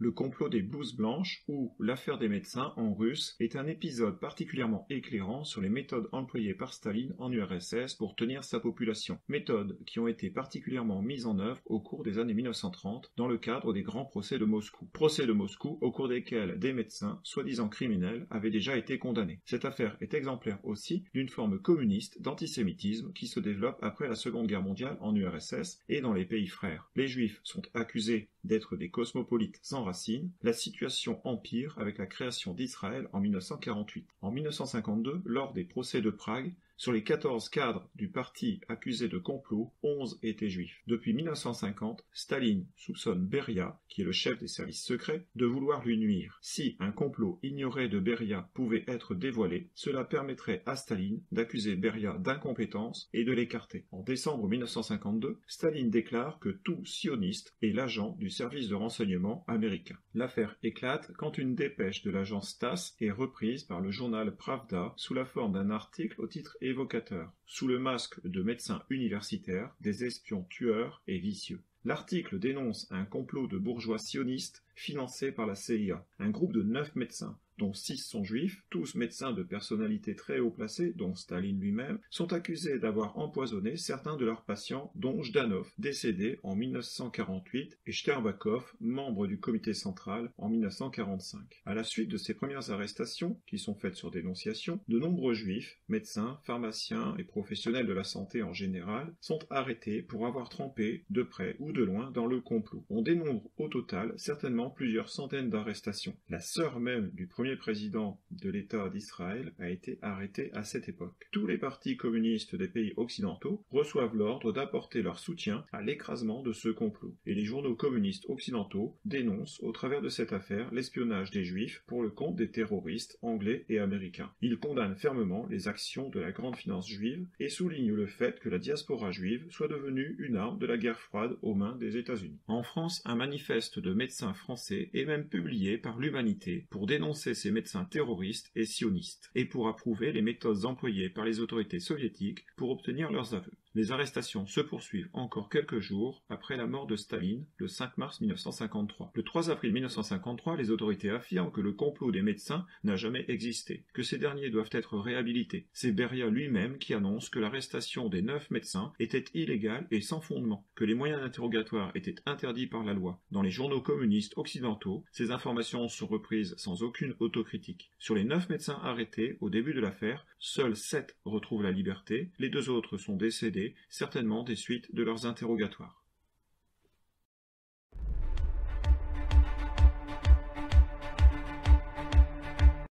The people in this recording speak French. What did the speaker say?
Le complot des blouses blanches ou l'affaire des médecins en russe est un épisode particulièrement éclairant sur les méthodes employées par Staline en URSS pour tenir sa population. Méthodes qui ont été particulièrement mises en œuvre au cours des années 1930 dans le cadre des grands procès de Moscou. Procès de Moscou au cours desquels des médecins, soi-disant criminels, avaient déjà été condamnés. Cette affaire est exemplaire aussi d'une forme communiste d'antisémitisme qui se développe après la Seconde Guerre mondiale en URSS et dans les pays frères. Les Juifs sont accusés d'être des cosmopolites sans racines. La situation empire avec la création d'Israël en 1948. En 1952, lors des procès de Prague, sur les 14 cadres du parti accusés de complot, 11 étaient juifs. Depuis 1950, Staline soupçonne Beria, qui est le chef des services secrets, de vouloir lui nuire. Si un complot ignoré de Beria pouvait être dévoilé, cela permettrait à Staline d'accuser Beria d'incompétence et de l'écarter. En décembre 1952, Staline déclare que tout sioniste est l'agent du service de renseignement américain. L'affaire éclate quand une dépêche de l'agence TASS est reprise par le journal Pravda sous la forme d'un article au titre évocateur, sous le masque de médecins universitaires, des espions tueurs et vicieux. L'article dénonce un complot de bourgeois sionistes financé par la CIA, un groupe de 9 médecins, dont 6 sont juifs, tous médecins de personnalités très haut placées, dont Staline lui-même, sont accusés d'avoir empoisonné certains de leurs patients, dont Jdanov, décédé en 1948, et Shcherbakov, membre du comité central, en 1945. À la suite de ces premières arrestations, qui sont faites sur dénonciation, de nombreux juifs, médecins, pharmaciens et professionnels de la santé en général, sont arrêtés pour avoir trempé, de près ou de loin, dans le complot. On dénombre au total certainement plusieurs centaines d'arrestations. La sœur même du premier président de l'État d'Israël a été arrêté à cette époque. Tous les partis communistes des pays occidentaux reçoivent l'ordre d'apporter leur soutien à l'écrasement de ce complot. Et les journaux communistes occidentaux dénoncent au travers de cette affaire l'espionnage des juifs pour le compte des terroristes anglais et américains. Ils condamnent fermement les actions de la grande finance juive et soulignent le fait que la diaspora juive soit devenue une arme de la guerre froide aux mains des États-Unis. En France, un manifeste de médecins français est même publié par l'Humanité pour dénoncer ces médecins terroristes et sionistes, et pour approuver les méthodes employées par les autorités soviétiques pour obtenir leurs aveux. Les arrestations se poursuivent encore quelques jours après la mort de Staline, le 5 mars 1953. Le 3 avril 1953, les autorités affirment que le complot des médecins n'a jamais existé, que ces derniers doivent être réhabilités. C'est Beria lui-même qui annonce que l'arrestation des 9 médecins était illégale et sans fondement, que les moyens d'interrogatoire étaient interdits par la loi. Dans les journaux communistes occidentaux, ces informations sont reprises sans aucune autocritique. Sur les 9 médecins arrêtés au début de l'affaire, seuls 7 retrouvent la liberté, les 2 autres sont décédés, certainement des suites de leurs interrogatoires.